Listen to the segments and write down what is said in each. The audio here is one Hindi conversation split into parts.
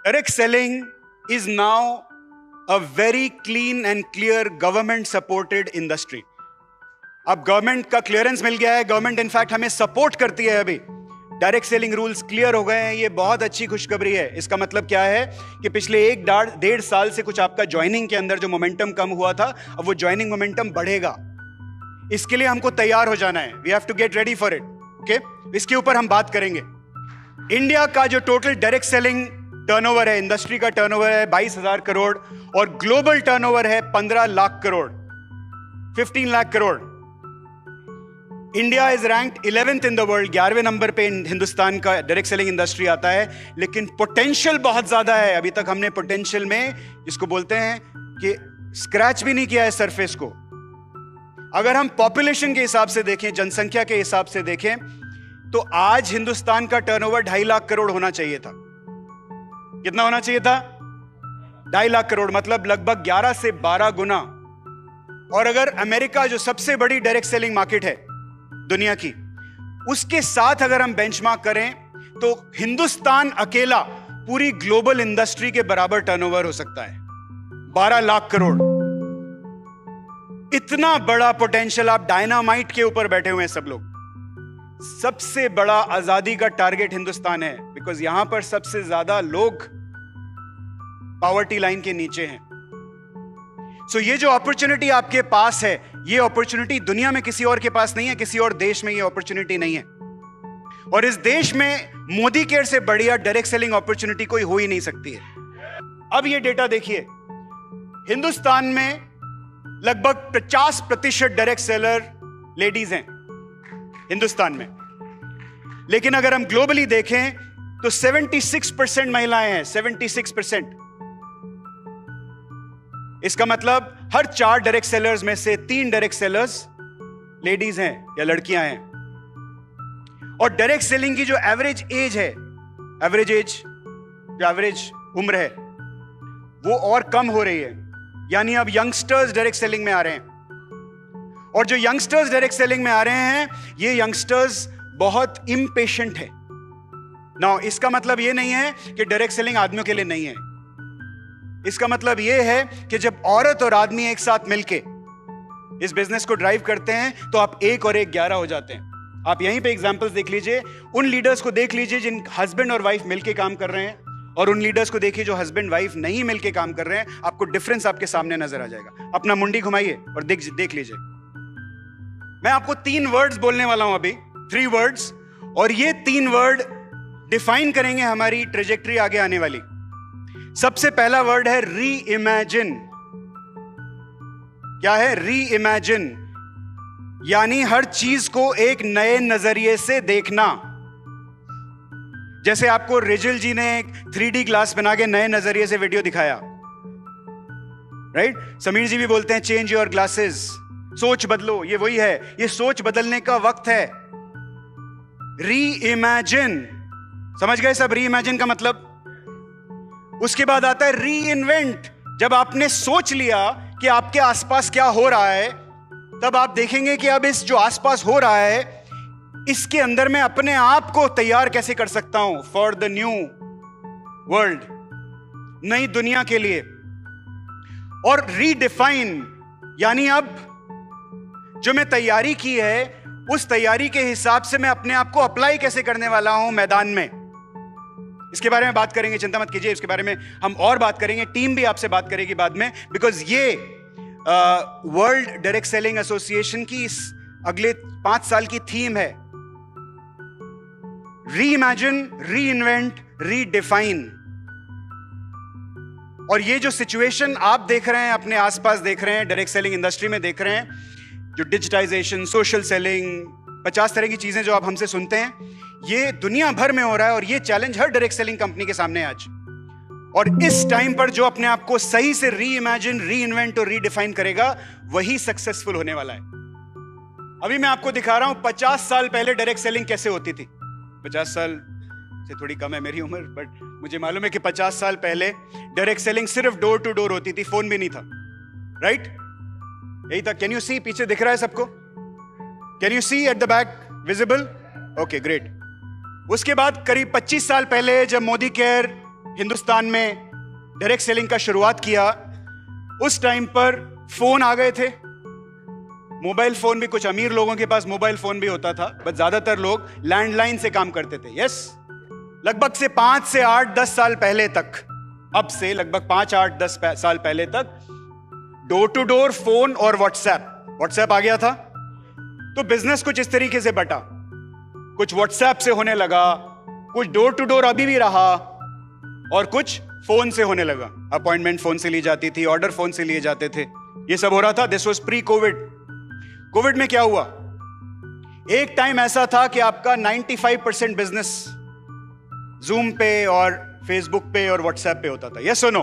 Direct selling is now a very clean and clear government supported industry. अब गवर्नमेंट का क्लियरेंस मिल गया है, गवर्नमेंट इनफैक्ट हमें सपोर्ट करती है। अभी डायरेक्ट सेलिंग रूल्स क्लियर हो गए हैं, ये बहुत अच्छी खुशखबरी है। इसका मतलब क्या है कि पिछले 1.5 साल से कुछ आपका ज्वाइनिंग के अंदर जो मोमेंटम कम हुआ था, अब वो ज्वाइनिंग मोमेंटम बढ़ेगा। इसके लिए हमको तैयार हो जाना है, we have to get ready for it. Okay, इसके ऊपर हम बात करेंगे। इंडिया का जो टोटल डायरेक्ट सेलिंग टर्नओवर है, इंडस्ट्री का टर्नओवर है 22,000 करोड़ और ग्लोबल टर्नओवर है 15 lakh crore, 15 lakh crore. India is ranked 11th in the world, 11वें नंबर पे हिंदुस्तान का डायरेक्ट सेलिंग इंडस्ट्री आता है। लेकिन पोटेंशियल बहुत ज्यादा है। अभी तक हमने पोटेंशियल में, जिसको बोलते हैं कि स्क्रैच भी नहीं किया है सरफेस को। अगर हम पॉपुलेशन के हिसाब से देखें, जनसंख्या के हिसाब से देखें, तो आज हिंदुस्तान का टर्नओवर 2.5 लाख करोड़ होना चाहिए था। कितना होना चाहिए था? 2.5 लाख करोड़, मतलब लगभग 11 से 12 गुना। और अगर अमेरिका जो सबसे बड़ी डायरेक्ट सेलिंग मार्केट है दुनिया की, उसके साथ अगर हम बेंचमार्क करें तो हिंदुस्तान अकेला पूरी ग्लोबल इंडस्ट्री के बराबर टर्नओवर हो सकता है, 12 लाख करोड़। इतना बड़ा पोटेंशियल। आप डायनामाइट के ऊपर बैठे हुए हैं सब लोग। सबसे बड़ा आजादी का टारगेट हिंदुस्तान है, बिकॉज यहां पर सबसे ज्यादा लोग पॉवर्टी लाइन के नीचे हैं। सो ये जो अपॉर्चुनिटी आपके पास है, ये अपॉर्चुनिटी दुनिया में किसी और के पास नहीं है, किसी और देश में ये अपॉर्चुनिटी नहीं है। और इस देश में मोदी केयर से बढ़िया डायरेक्ट सेलिंग अपॉर्चुनिटी कोई हो ही नहीं सकती है। अब ये डेटा देखिए, हिंदुस्तान में लगभग 50% डायरेक्ट सेलर लेडीज हैं हिंदुस्तान में। लेकिन अगर हम ग्लोबली देखें तो 76% महिलाएं हैं, 76%। इसका मतलब हर 4 डायरेक्ट सेलर्स में से 3 डायरेक्ट सेलर्स लेडीज हैं या लड़कियां हैं। और डायरेक्ट सेलिंग की जो एवरेज एज है, जो एवरेज उम्र है, वो और कम हो रही है। यानी अब यंगस्टर्स डायरेक्ट सेलिंग में आ रहे हैं। और जो यंगस्टर्स डायरेक्ट सेलिंग में आ रहे हैं, ये यंगस्टर्स बहुत इम्पेशेंट है। नाउ इसका मतलब ये नहीं है कि डायरेक्ट सेलिंग आदमियों के लिए नहीं है। इसका मतलब ये है कि जब औरत और आदमी एक साथ मिलके इस बिजनेस को ड्राइव करते हैं तो आप 1 और 1 11 हो जाते हैं। आप यहीं पे एग्जांपल्स देख लीजिए, उन लीडर्स को देख लीजिए जिन हस्बैंड और वाइफ मिलके काम कर रहे हैं, और उन लीडर्स को देखिए जो हस्बैंड वाइफ नहीं मिलके काम कर रहे हैं। आपको डिफरेंस आपके सामने नजर आ जाएगा। अपना मुंडी घुमाइए और देख लीजिए। मैं आपको 3 वर्ड्स बोलने वाला हूं अभी, 3 वर्ड्स, और ये 3 वर्ड डिफाइन करेंगे हमारी ट्रेजेक्टरी आगे आने वाली। सबसे पहला वर्ड है री इमेजिन। क्या है? री इमेजिन, यानी हर चीज को एक नए नजरिए से देखना। जैसे आपको रिजल जी ने एक 3D ग्लास बना के नए नजरिए से वीडियो दिखाया, राइट? समीर जी भी बोलते हैं चेंज योर ग्लासेस, सोच बदलो। ये वही है, ये सोच बदलने का वक्त है। री इमेजिन, समझ गए सब री इमेजिन का मतलब? उसके बाद आता है री इन्वेंट। जब आपने सोच लिया कि आपके आसपास क्या हो रहा है, तब आप देखेंगे कि अब इस जो आसपास हो रहा है, इसके अंदर मैं अपने आप को तैयार कैसे कर सकता हूं फॉर द न्यू वर्ल्ड, नई दुनिया के लिए। और रीडिफाइन, यानी अब जो मैं तैयारी की है, उस तैयारी के हिसाब से मैं अपने आप को अप्लाई कैसे करने वाला हूं मैदान में। इसके बारे में बात करेंगे, चिंता मत कीजिए। इसके बारे में हम और बात करेंगे, टीम भी आपसे बात करेगी बाद में, बिकॉज ये वर्ल्ड डायरेक्ट सेलिंग एसोसिएशन की इस अगले 5 साल की थीम है। री इमेजिन, री इन्वेंट, रीडिफाइन। और ये जो सिचुएशन आप देख रहे हैं, अपने आसपास देख रहे हैं, डायरेक्ट सेलिंग इंडस्ट्री में देख रहे हैं, जो डिजिटाइजेशन, सोशल सेलिंग, 50 तरह की चीजें जो आप हमसे सुनते हैं, ये दुनिया भर में हो रहा है। और ये चैलेंज हर डायरेक्ट सेलिंग कंपनी के सामने है आज। और इस टाइम पर जो अपने आप को सही से री इमेजिन, री इन्वेंट और रीडिफाइन करेगा, वही सक्सेसफुल होने वाला है। अभी मैं आपको दिखा रहा हूं 50 साल पहले डायरेक्ट सेलिंग कैसे होती थी। 50 साल से थोड़ी कम है मेरी उम्र, बट मुझे मालूम है कि 50 साल पहले डायरेक्ट सेलिंग सिर्फ डोर टू डोर होती थी, फोन भी नहीं था, राइट? यही था। Can you see? पीछे दिख रहा है सबको? Can you see at the back? Visible? Okay, great. उसके बाद करीब 25 साल पहले जब मोदी केयर हिंदुस्तान में डायरेक्ट सेलिंग का शुरुआत किया, उस टाइम पर फोन आ गए थे। मोबाइल फोन भी, कुछ अमीर लोगों के पास मोबाइल फोन भी होता था, बट ज्यादातर लोग लैंडलाइन से काम करते थे। यस, लगभग से 5 से 8-10 साल पहले तक, अब से लगभग 5-8-10 साल पहले तक डोर टू डोर फोन और व्हाट्सएप आ गया था। तो बिजनेस कुछ इस तरीके से बटा, कुछ व्हाट्सएप से होने लगा, कुछ डोर टू डोर अभी भी रहा, और कुछ फोन से होने लगा। अपॉइंटमेंट फोन से ली जाती थी, ऑर्डर फोन से लिए जाते थे, ये सब हो रहा था। This was pre Covid. Covid में क्या हुआ, एक टाइम ऐसा था कि आपका 95% बिजनेस जूम पे और फेसबुक पे और व्हाट्सएप पे होता था। यस और नो?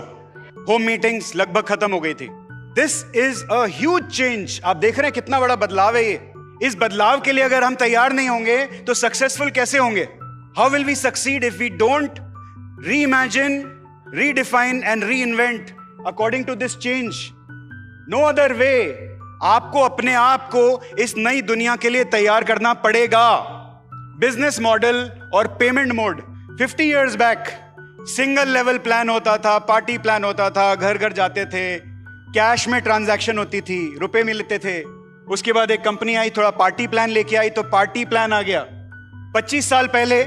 होम मीटिंग्स लगभग खत्म हो गई थी। This is a huge change. आप देख रहे हैं कितना बड़ा बदलाव है ये। इस बदलाव के लिए अगर हम तैयार नहीं होंगे तो सक्सेसफुल कैसे होंगे? How will we succeed if we don't reimagine, redefine and reinvent according to this change? No other way. आपको अपने आप को इस नई दुनिया के लिए तैयार करना पड़ेगा। बिजनेस मॉडल और payment mode 50 years back single level plan होता था, पार्टी प्लान होता था, घर घर जाते थे, कैश में ट्रांजैक्शन होती थी, रुपए मिलते थे। उसके बाद एक कंपनी आई, थोड़ा पार्टी प्लान लेके आई, तो पार्टी प्लान आ गया। 25 साल पहले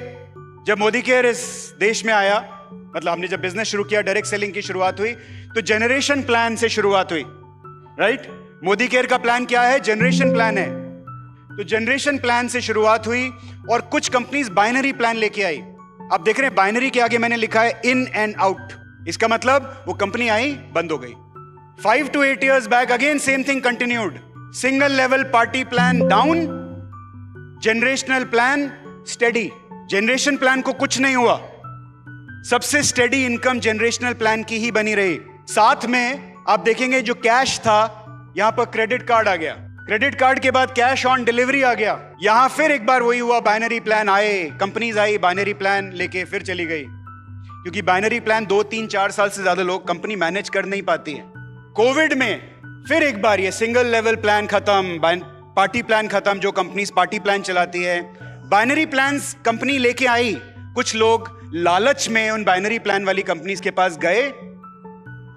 जब मोदी केयर इस देश में आया, मतलब हमने जब बिजनेस शुरू किया, डायरेक्ट सेलिंग की शुरुआत हुई, तो जनरेशन प्लान से शुरुआत हुई, राइट? मोदी केयर का प्लान क्या है? जनरेशन प्लान है। तो जनरेशन प्लान से शुरुआत हुई और कुछ कंपनीज बाइनरी प्लान लेके आई। आप देख रहे हैं बाइनरी के आगे मैंने लिखा है इन एंड आउट। इसका मतलब वो कंपनी आई, बंद हो गई। 5 to 8 years back again same thing continued. Single level party plan down, generational plan steady. Generation plan को कुछ नहीं हुआ, सबसे स्टेडी इनकम जनरेशनल प्लान की ही बनी रही। साथ में आप देखेंगे जो कैश था, यहां पर क्रेडिट कार्ड आ गया, क्रेडिट कार्ड के बाद कैश ऑन डिलीवरी आ गया। यहां फिर एक बार वही हुआ, बाइनरी प्लान आए, कंपनीज आई, बाइनरी प्लान लेके फिर चली गई, क्योंकि बाइनरी प्लान 2, 3, 4 साल से ज्यादा लोग कंपनी मैनेज कर नहीं पाती है। कोविड में फिर एक बार ये सिंगल लेवल प्लान खत्म, पार्टी प्लान खत्म, जो कंपनीज पार्टी प्लान चलाती है, बाइनरी प्लान्स कंपनी लेके आई। कुछ लोग लालच में उन बाइनरी प्लान वाली कंपनीज के पास गए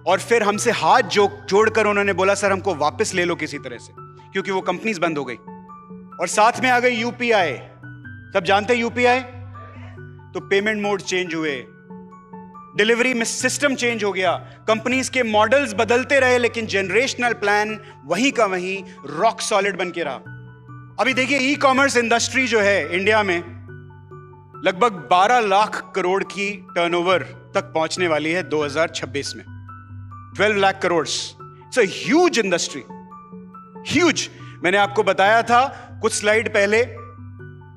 और फिर हमसे हाथ जोड़कर उन्होंने बोला, सर हमको वापस ले लो किसी तरह से, क्योंकि वो कंपनीज बंद हो गई। और साथ में आ गई यूपीआई। सब जानते हैं यूपीआई? तो पेमेंट मोड चेंज हुए, डिलीवरी में सिस्टम चेंज हो गया, कंपनीज के मॉडल्स बदलते रहे, लेकिन जनरेशनल प्लान वहीं का वहीं रॉक सॉलिड बन के रहा। अभी देखिए ई कॉमर्स इंडस्ट्री जो है इंडिया में लगभग 12 लाख करोड़ की टर्नओवर तक पहुंचने वाली है 2026 में। 12 lakh crore. It's a huge industry, huge. मैंने आपको बताया था कुछ स्लाइड पहले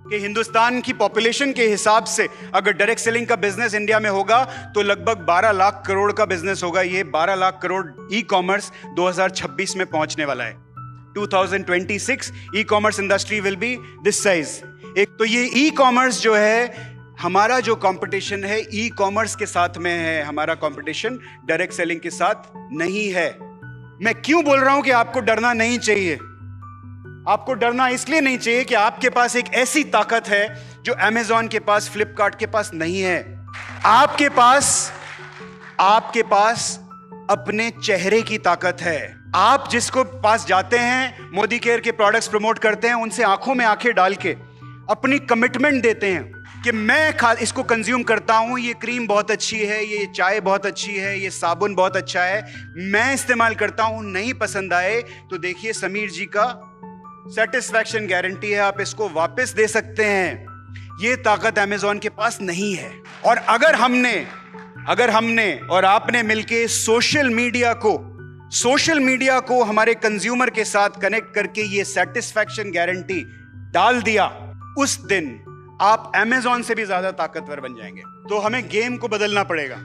कि हिंदुस्तान की पॉपुलेशन के हिसाब से अगर डायरेक्ट सेलिंग का बिजनेस इंडिया में होगा तो लगभग 12 लाख करोड़ का बिजनेस होगा। ये 12 लाख करोड़ ई कॉमर्स 2026 में पहुंचने वाला है। 2026 e commerce industry will be this size. एक तो ये ई कॉमर्स जो है, हमारा जो कंपटीशन है ई कॉमर्स के साथ में है, हमारा कंपटीशन डायरेक्ट सेलिंग के साथ नहीं है। मैं क्यों बोल रहा हूं कि आपको डरना नहीं चाहिए? आपको डरना इसलिए नहीं चाहिए कि आपके पास एक ऐसी ताकत है जो अमेज़न के पास, फ्लिपकार्ट के पास नहीं है। आपके पास अपने चेहरे की ताकत है। आप जिसको पास जाते हैं, मोदी केयर के प्रोडक्ट्स प्रमोट करते हैं, उनसे आंखों में आंखें डाल के अपनी कमिटमेंट देते हैं कि मैं इसको कंज्यूम करता हूं, ये क्रीम बहुत अच्छी है, ये चाय बहुत अच्छी है, ये साबुन बहुत अच्छा है, मैं इस्तेमाल करता हूं, नहीं पसंद आए तो देखिए समीर जी का सेटिस्फैक्शन गारंटी है, आप इसको वापस दे सकते हैं। ये ताकत अमेज़न के पास नहीं है। और अगर हमने और आपने मिलके सोशल मीडिया को हमारे कंज्यूमर के साथ कनेक्ट करके ये सेटिस्फैक्शन गारंटी डाल दिया, उस दिन आप अमेज़न से भी ज्यादा ताकतवर बन जाएंगे। तो हमें गेम को बदलना पड़ेगा,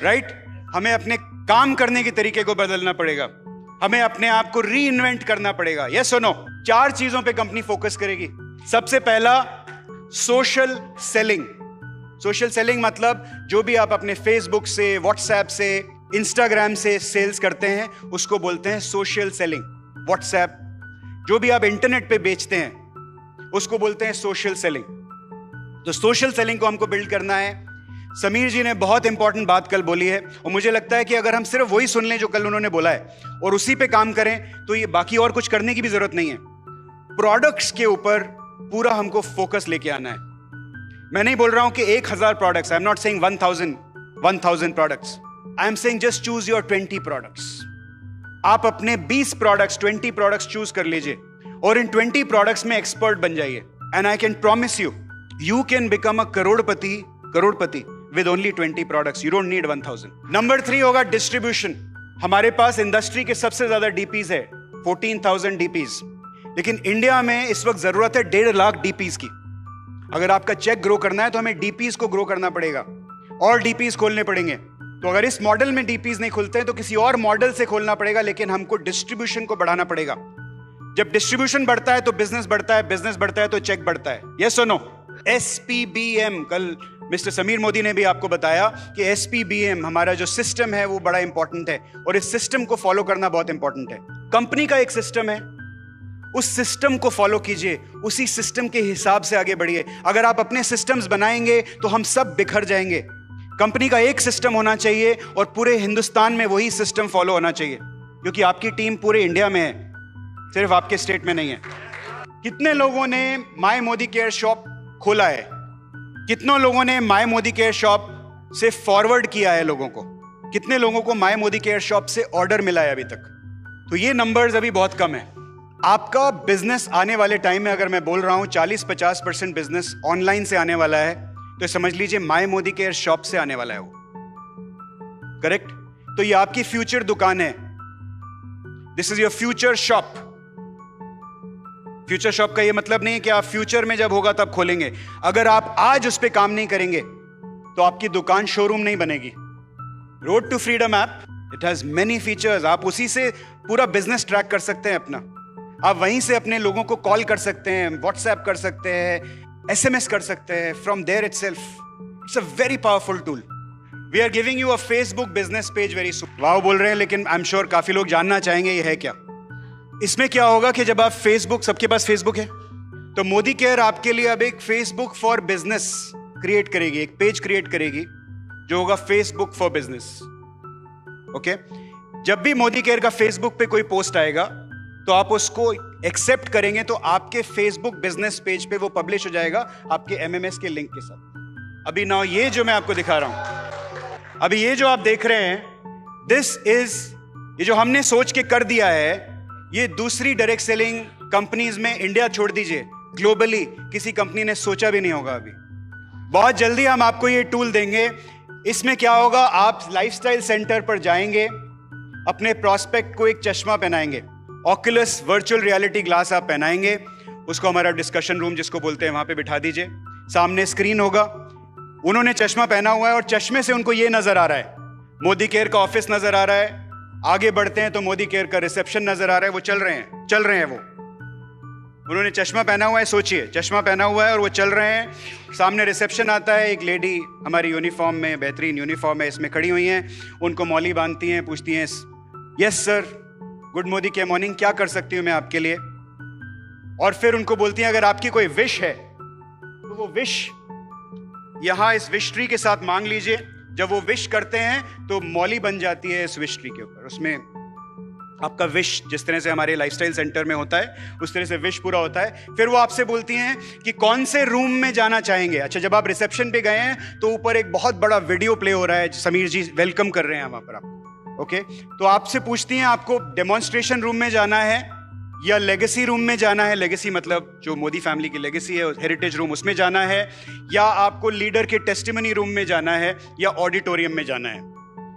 राइट? हमें अपने काम करने के तरीके को बदलना पड़ेगा, हमें अपने आप को री इन्वेंट करना पड़ेगा। यस और नो? 4 चीजों पे कंपनी फोकस करेगी। सबसे पहला, सोशल सेलिंग। सोशल सेलिंग मतलब जो भी आप अपने फेसबुक से, व्हाट्सएप से, इंस्टाग्राम से सेल्स करते हैं उसको बोलते हैं सोशल सेलिंग। व्हाट्सएप, जो भी आप इंटरनेट पे बेचते हैं उसको बोलते हैं सोशल सेलिंग। तो सोशल सेलिंग को हमको बिल्ड करना है। समीर जी ने बहुत इंपॉर्टेंट बात कल बोली है और मुझे लगता है कि अगर हम सिर्फ वही सुन लें जो कल उन्होंने बोला है और उसी पे काम करें तो ये बाकी और कुछ करने की भी जरूरत नहीं है। प्रोडक्ट्स के ऊपर पूरा हमको फोकस लेके आना है। मैं नहीं बोल रहा हूं कि 1000 products, I am not saying 1000 products, I am saying just choose your 20 products. आप अपने 20 प्रोडक्ट्स 20 प्रोडक्ट्स चूज कर लीजिए और इन 20 प्रोडक्ट्स में एक्सपर्ट बन जाइए and I can promise you can become a Crorepati with only 20 products. You don't need 1000। Number 3 होगा डिस्ट्रीब्यूशन। हमारे पास इंडस्ट्री के सबसे ज्यादा डीपीज है, 14,000 डीपीज, लेकिन इंडिया में इस वक्त जरूरत है 1.5 लाख डीपीज की। अगर आपका चेक ग्रो करना है तो हमें डीपीज को ग्रो करना पड़ेगा और डीपीज खोलने पड़ेंगे। तो अगर इस मॉडल में डीपीज नहीं खुलते हैं तो किसी और मॉडल से खोलना पड़ेगा, लेकिन हमको डिस्ट्रीब्यूशन को बढ़ाना पड़ेगा। जब डिस्ट्रीब्यूशन बढ़ता है तो बिजनेस बढ़ता है, बिजनेस बढ़ता है तो चेक बढ़ता है। यस और नो? SPBM, कल मिस्टर समीर मोदी ने भी आपको बताया कि SPBM हमारा जो सिस्टम है वो बड़ा इंपॉर्टेंट है और इस सिस्टम को फॉलो करना बहुत इंपॉर्टेंट है। कंपनी का एक सिस्टम है, उस सिस्टम को फॉलो कीजिए, उसी सिस्टम के हिसाब से आगे बढ़िए। अगर आप अपने सिस्टम्स बनाएंगे तो हम सब बिखर जाएंगे। कंपनी का एक सिस्टम होना चाहिए और पूरे हिंदुस्तान में वही सिस्टम फॉलो होना चाहिए, क्योंकि आपकी टीम पूरे इंडिया में है, सिर्फ आपके स्टेट में नहीं है। कितने लोगों ने माय मोदी केयर शॉप खोला है? कितनों लोगों ने माय मोदी केयर शॉप से फॉरवर्ड किया है लोगों को? कितने लोगों को माय मोदी केयर शॉप से ऑर्डर मिला है अभी तक? तो ये नंबर्स अभी बहुत कम है। आपका बिजनेस आने वाले टाइम में, अगर मैं बोल रहा हूं 40-50% बिजनेस ऑनलाइन से आने वाला है, तो समझ लीजिए माय मोदी केयर शॉप से आने वाला है वो। करेक्ट? तो ये आपकी फ्यूचर दुकान है। This is your future shop. Future shop का ये मतलब नहीं है कि आप फ्यूचर में जब होगा तब खोलेंगे। अगर आप आज उस पर काम नहीं करेंगे तो आपकी दुकान शोरूम नहीं बनेगी। Road to freedom app, it has many features. आप उसी से पूरा बिजनेस ट्रैक कर सकते हैं अपना। आप वहीं से अपने लोगों को कॉल कर सकते हैं, व्हाट्सएप कर सकते हैं, SMS कर सकते हैं from there itself. It's a very powerful tool. We are giving you a Facebook business page very soon. Wow बोल रहे हैं, लेकिन आई एम श्योर काफी लोग जानना चाहेंगे ये है क्या। इसमें क्या होगा कि जब आप फेसबुक, सबके पास फेसबुक है, तो मोदी केयर आपके लिए अब एक फेसबुक फॉर बिजनेस क्रिएट करेगी, एक पेज क्रिएट करेगी जो होगा फेसबुक फॉर बिजनेस। ओके? जब भी मोदी केयर का फेसबुक पे कोई पोस्ट आएगा तो आप उसको एक्सेप्ट करेंगे तो आपके फेसबुक बिजनेस पेज पे वो पब्लिश हो जाएगा आपके MMS के लिंक के साथ। अभी ना ये जो मैं आपको दिखा रहा हूं, अभी ये जो आप देख रहे हैं, दिस इज, ये जो हमने सोच के कर दिया है, ये दूसरी डायरेक्ट सेलिंग कंपनीज में, इंडिया छोड़ दीजिए, ग्लोबली किसी कंपनी ने सोचा भी नहीं होगा। अभी बहुत जल्दी हम आपको ये टूल देंगे। इसमें क्या होगा, आप लाइफस्टाइल सेंटर पर जाएंगे, अपने प्रोस्पेक्ट को एक चश्मा पहनाएंगे, ऑक्यूलस वर्चुअल रियलिटी ग्लास आप पहनाएंगे, उसको हमारा डिस्कशन रूम जिसको बोलते हैं वहां पे बिठा दीजिए। सामने स्क्रीन होगा, उन्होंने चश्मा पहना हुआ है और चश्मे से उनको ये नजर आ रहा है, मोदी केयर का ऑफिस नजर आ रहा है। आगे बढ़ते हैं तो मोदी केयर का रिसेप्शन नजर आ रहा है। वो चल रहे हैं वो। उन्होंने चश्मा पहना हुआ है, सोचिए, चश्मा पहना हुआ है और वो चल रहे हैं। सामने रिसेप्शन आता है, एक लेडी हमारी यूनिफॉर्म में, बेहतरीन यूनिफॉर्म है, इसमें खड़ी हुई हैं, उनको मौली बांधती हैं, पूछती हैं, यस सर, गुड मोदी के मॉर्निंग, क्या कर सकती हूं मैं आपके लिए? और फिर उनको बोलती हैं अगर आपकी कोई विश है तो वो विश यहां इस विश ट्री के साथ मांग लीजिए। जब वो विश करते हैं तो मौली बन जाती है इस विश ट्री के ऊपर। उसमें आपका विश, जिस तरह से हमारे लाइफस्टाइल सेंटर में होता है उस तरह से विश पूरा होता है। फिर वो आपसे बोलती हैं कि कौन से रूम में जाना चाहेंगे। अच्छा, जब आप रिसेप्शन पे गए हैं तो ऊपर एक बहुत बड़ा वीडियो प्ले हो रहा है, समीर जी वेलकम कर रहे हैं वहां पर आपको। ओके? तो आपसे पूछती हैं आपको डेमोन्स्ट्रेशन रूम में जाना है या लेगेसी रूम में जाना है। लेगेसी मतलब जो मोदी फैमिली की लेगेसी है, हेरिटेज रूम, उसमें जाना है, या आपको लीडर के टेस्टिमनी रूम में जाना है, या ऑडिटोरियम में जाना है।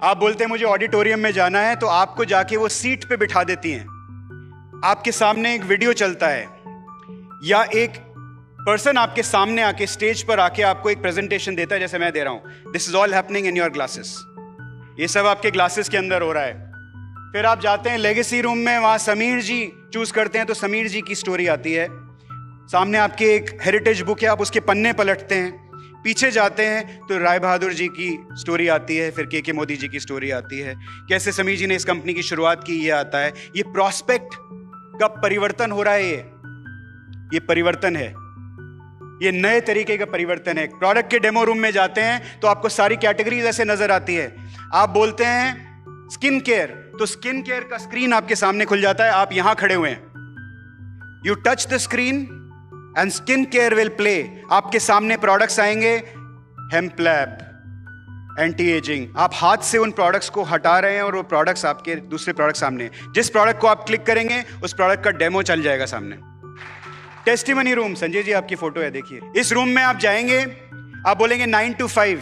आप बोलते हैं मुझे ऑडिटोरियम में जाना है, तो आपको जाके वो सीट पे बिठा देती हैं। आपके सामने एक वीडियो चलता है या एक पर्सन आपके सामने आके स्टेज पर आके आपको एक प्रेजेंटेशन देता है, जैसे मैं दे रहा हूं। This is all happening in your glasses. ये सब आपके ग्लासेस के अंदर हो रहा है। फिर आप जाते हैं लेगेसी रूम में, वहां समीर जी चूज करते हैं तो समीर जी की स्टोरी आती है। सामने आपके एक हेरिटेज बुक है, आप उसके पन्ने पलटते हैं। पीछे जाते हैं तो राय बहादुर जी की स्टोरी आती है, फिर के मोदी जी की स्टोरी आती है, कैसे समीर जी ने इस कंपनी की शुरुआत की, ये आता है। ये प्रोस्पेक्ट का परिवर्तन हो रहा है, ये परिवर्तन है। ये नए तरीके का परिवर्तन है। प्रोडक्ट के डेमो रूम में जाते हैं तो आपको सारी कैटेगरीज ऐसे नजर आती है। आप बोलते हैं स्किन केयर, तो स्किन केयर का स्क्रीन आपके सामने खुल जाता है। आप यहां खड़े हुए हैं, you touch the screen and skin care will play. आपके सामने प्रोडक्ट्स आएंगे, हेम्प लैब, एंटी एजिंग। आप हाथ से उन प्रोडक्ट्स को हटा रहे हैं और वो प्रोडक्ट्स आपके दूसरे प्रोडक्ट सामने। जिस प्रोडक्ट को आप क्लिक करेंगे उस प्रोडक्ट का डेमो चल जाएगा सामने। टेस्टिमनी रूम, संजय जी आपकी फोटो है, देखिए। इस रूम में आप जाएंगे, आप बोलेंगे 9 to 5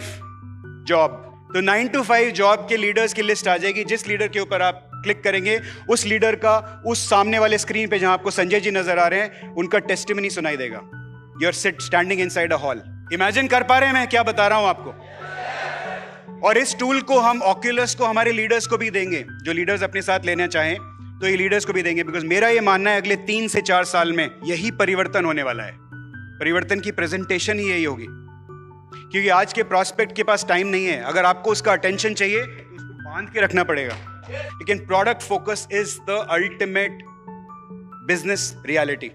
जॉब, तो 9 to 5 जॉब के लीडर्स की लिस्ट आ जाएगी। जिस लीडर के ऊपर आप क्लिक करेंगे उस लीडर का उस सामने वाले स्क्रीन पे जहां आपको संजय जी नजर आ रहे हैं उनका टेस्टिमनी सुनाई देगा। You are standing inside a hall. Imagine कर पा रहे हैं मैं क्या बता रहा हूं आपको? और इस टूल को हम ऑक्यूलस को हमारे लीडर्स को भी देंगे, जो लीडर्स अपने साथ लेना चाहें तो ये लीडर्स को भी देंगे। बिकॉज मेरा ये मानना है अगले 3 से 4 साल में यही परिवर्तन होने वाला है। परिवर्तन की प्रेजेंटेशन ही यही होगी, क्योंकि आज के प्रॉस्पेक्ट के पास टाइम नहीं है। अगर आपको उसका अटेंशन चाहिए तो उसको बांध के रखना पड़ेगा। लेकिन product focus is the ultimate business reality.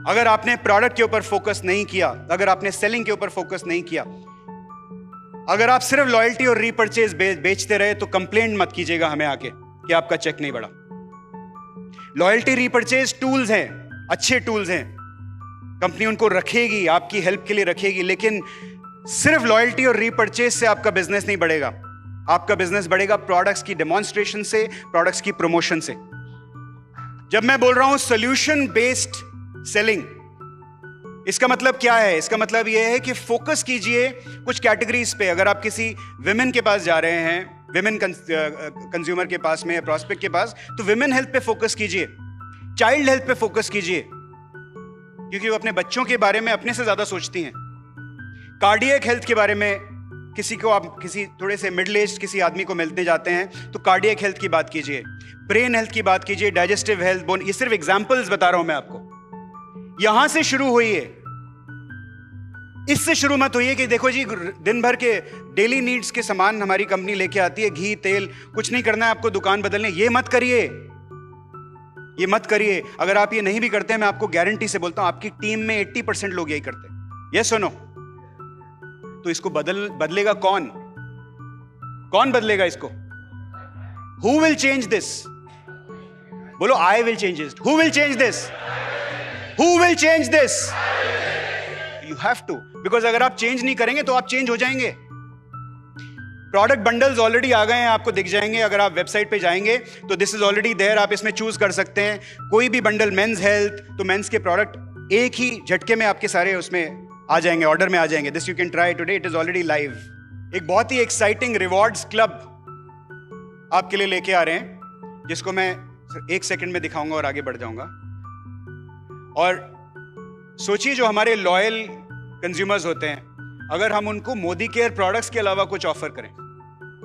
अगर आपने प्रोडक्ट के ऊपर फोकस नहीं किया, अगर आपने सेलिंग के ऊपर फोकस नहीं किया, अगर आप सिर्फ लॉयल्टी और रीपर्चेज बेचते रहे तो कंप्लेंट मत कीजिएगा हमें आके कि आपका चेक नहीं बढ़ा। लॉयल्टी रीपर्चेज टूल्स हैं, अच्छे टूल्स हैं, कंपनी उनको रखेगी, आपकी हेल्प के लिए रखेगी। लेकिन सिर्फ लॉयल्टी और रीपर्चेज से आपका बिजनेस नहीं बढ़ेगा। आपका बिजनेस बढ़ेगा प्रोडक्ट्स की डेमोन्स्ट्रेशन से, प्रोडक्ट्स की प्रमोशन से। जब मैं बोल रहा हूं सोल्यूशन बेस्ड सेलिंग, इसका मतलब क्या है? इसका मतलब यह है कि फोकस कीजिए कुछ कैटेगरीज पे। अगर आप किसी विमेन के पास जा रहे हैं, विमेन कंज्यूमर के पास में या प्रॉस्पेक्ट के पास, तो विमेन हेल्थ पे फोकस कीजिए, चाइल्ड हेल्थ पे फोकस कीजिए, क्योंकि वो अपने बच्चों के बारे में अपने से ज्यादा सोचती हैं। कार्डियक हेल्थ के बारे में किसी को, आप किसी थोड़े से मिडिल एज किसी आदमी को मिलते जाते हैं तो कार्डियक हेल्थ की बात कीजिए, ब्रेन हेल्थ की बात कीजिए, डाइजेस्टिव हेल्थ, बोन। ये सिर्फ एग्जांपल्स बता रहा हूं मैं आपको। यहां से शुरू होइए, इससे शुरू मत होइए कि देखो जी दिन भर के डेली नीड्स के सामान हमारी कंपनी लेके आती है, घी तेल, कुछ नहीं करना है आपको दुकान बदलने। ये मत करिए, ये मत करिए। अगर आप ये नहीं भी करते हैं, मैं आपको गारंटी से बोलता हूं आपकी टीम में 80% लोग यही करते हैं। ये सुनो, तो इसको बदलेगा कौन? कौन बदलेगा इसको? Who will change this? बोलो, I will change this. Who will change this? Who will change this? You have to, because अगर आप चेंज नहीं करेंगे तो आप चेंज हो जाएंगे। प्रोडक्ट बंडल्स ऑलरेडी आ गए हैं, आपको दिख जाएंगे। अगर आप वेबसाइट पे जाएंगे तो दिस इज ऑलरेडी देयर, आप इसमें चूज कर सकते हैं कोई भी बंडल। मेंस हेल्थ, तो मेंस के प्रोडक्ट एक ही झटके में आपके सारे उसमें आ जाएंगे, ऑर्डर में आ जाएंगे। This you can try today, it is already live. एक बहुत ही एक्साइटिंग रिवॉर्ड्स क्लब आपके लिए लेके आ रहे हैं, जिसको मैं 1 सेकंड में दिखाऊंगा और आगे बढ़ जाऊंगा। और सोचिए, जो हमारे लॉयल कंज्यूमर्स होते हैं, अगर हम उनको मोदी केयर प्रोडक्ट्स के अलावा कुछ ऑफर करें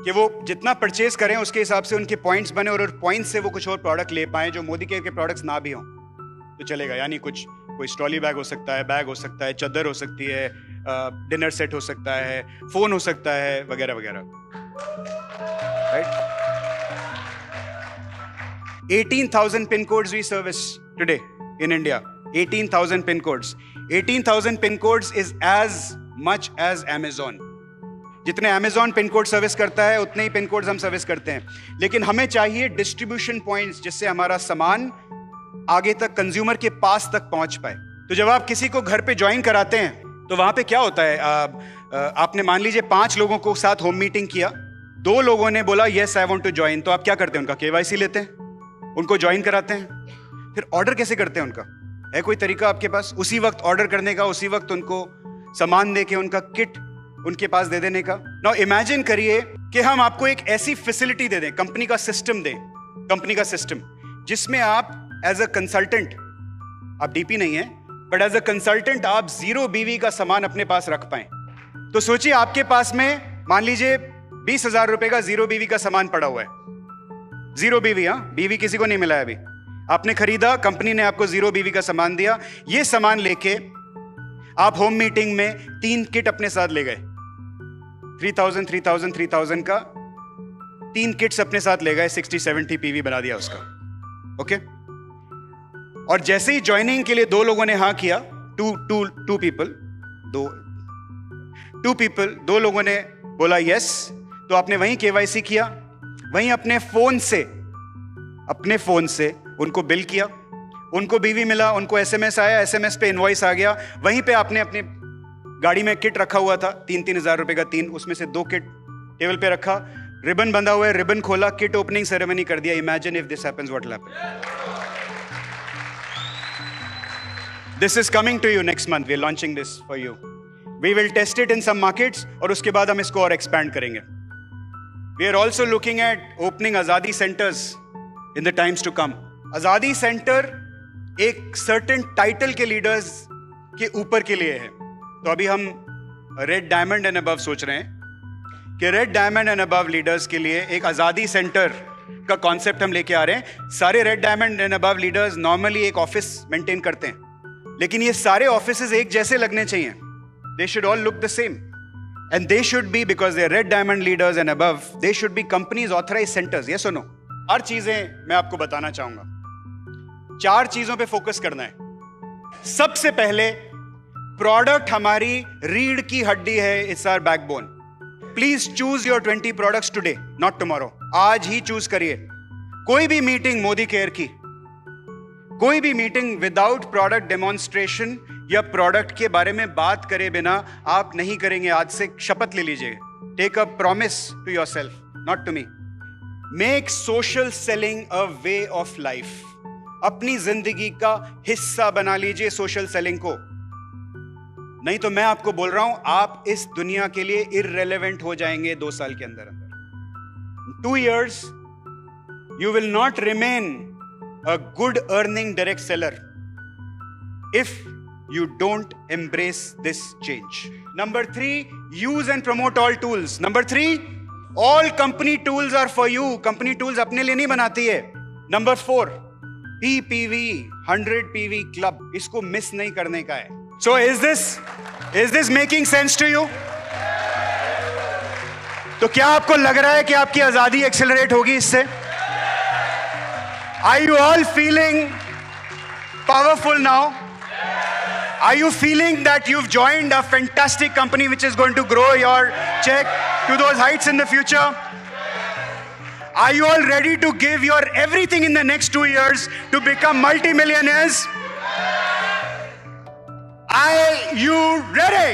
कि वो जितना परचेज करें उसके हिसाब से उनके पॉइंट्स बने और पॉइंट्स से वो कुछ और प्रोडक्ट ले पाएं जो मोदी केयर के प्रोडक्ट्स ना भी हों, तो चलेगा। यानी कुछ कोई स्ट्रॉली बैग हो सकता है, बैग हो सकता है, चादर हो सकती है, डिनर सेट हो सकता है, फोन हो सकता है, वगैरह वगैरह। Right? 18,000 pin codes we service today in India. 18,000 pin codes. 18,000 pin codes is as much as Amazon। जितने Amazon पिन कोड सर्विस करता है उतने ही पिन कोड्स हम सर्विस करते हैं। लेकिन हमें चाहिए डिस्ट्रीब्यूशन पॉइंट्स, जिससे हमारा सामान आगे तक कंज्यूमर के पास तक पहुंच पाए। तो जब आप किसी को घर पे ज्वाइन कराते हैं तो वहां पे क्या होता है? आपने मान लीजिए 5 लोगों को साथ होम मीटिंग किया, 2 लोगों ने बोला yes I want to join, तो आप क्या करते हैं? उनका KYC लेते हैं, उनको ज्वाइन कराते हैं। फिर ऑर्डर कैसे करते हैं उनका? है कोई तरीका आपके पास उसी वक्त ऑर्डर करने का, उसी वक्त उनको सामान देके उनका किट उनके पास दे देने का? नाउ इमेजिन करिए कि हम आपको एक ऐसी फैसिलिटी दे दें, कंपनी का सिस्टम दें, कंपनी का सिस्टम जिसमें आप एज अ कंसल्टेंट, आप DP नहीं है, बट एज अ कंसल्टेंट आप 0 BV का सामान अपने पास रख पाए। तो सोचिए, आपके पास में मान लीजिए 20,000 रुपए का 0 BV का सामान पड़ा हुआ है। 0 BV, हाँ, BV किसी को नहीं मिला है अभी। आपने खरीदा, कंपनी ने आपको 0 BV का सामान दिया। ये सामान लेके आप होम मीटिंग में 3 किट अपने साथ ले गए, 3,000 3,000 3,000 का 3 किट्स अपने साथ ले गए, 60-70 PV बना दिया उसका। ओके? और जैसे ही ज्वाइनिंग के लिए 2 लोगों ने हाँ किया, टू पीपल, दो लोगों ने बोला यस, तो आपने वहीं केवाईसी किया, वहीं अपने फोन से उनको बिल किया, उनको बीवी मिला, उनको एसएमएस आया, एसएमएस पे इनवॉइस आ गया, वहीं पे आपने अपनी गाड़ी में किट रखा हुआ था 3,000 रुपए का 3, उसमें से 2 किट टेबल पे रखा, रिबन बंधा हुआ है, रिबन खोला, किट ओपनिंग सेरेमनी कर दिया. Imagine if this happens, what will happen? This is coming to you next month. We are launching this for you. We will test it in some markets और उसके बाद हम इसको और एक्सपैंड करेंगे. We are also looking at opening Azadi centres in the times to come. Azadi centre एक सर्टेन टाइटल के लीडर्स के ऊपर के लिए है. तो अभी हम रेड डायमंड एंड अबव सोच रहे हैं कि red diamond and above leaders के लिए एक आजादी सेंटर का कॉन्सेप्ट हम लेके आ रहे हैं. सारे red diamond and above leaders normally एक ऑफिस मेंटेन करते हैं, लेकिन ये सारे ऑफिसेस एक जैसे लगने चाहिए. They should all look the same and they should be, because they are red diamond leaders and above, they should be companies authorise centres. ये सुनो, 4 चीजें मैं आपको बताना चाहूंगा. 4 चीजों पे फोकस करना है. सबसे पहले, प्रोडक्ट हमारी रीढ़ की हड्डी है, it's our backbone. Please choose your 20 products today, not tomorrow. आज ही चूज करिए. कोई भी मीटिंग मोदी केयर की, कोई भी मीटिंग विदाउट प्रोडक्ट डेमोन्स्ट्रेशन या प्रोडक्ट के बारे में बात करे बिना आप नहीं करेंगे. आज से शपथ ले लीजिए. Take a promise to yourself, not to me. Make social selling a way of life. अपनी जिंदगी का हिस्सा बना लीजिए सोशल सेलिंग को. नहीं तो मैं आपको बोल रहा हूं, आप इस दुनिया के लिए इररेलेवेंट हो जाएंगे 2 साल के अंदर अंदर. 2 years you will not remain a good earning direct seller if you don't embrace this change. Number 3, use and promote all tools. Number 3, all company tools are for you. Company tools अपने लिए नहीं बनाती है. Number 4, PPV 100 PV club, इसको मिस नहीं करने का है. So is this making sense to you? तो क्या आपको लग रहा है कि आपकी आजादी एक्सेलरेट होगी इससे? Are you all feeling powerful now? Are you feeling that you've joined a fantastic company which is going to grow your check to those heights in the future? Are you all ready to give your everything in the next 2 years to become multi-millionaires? Are you ready?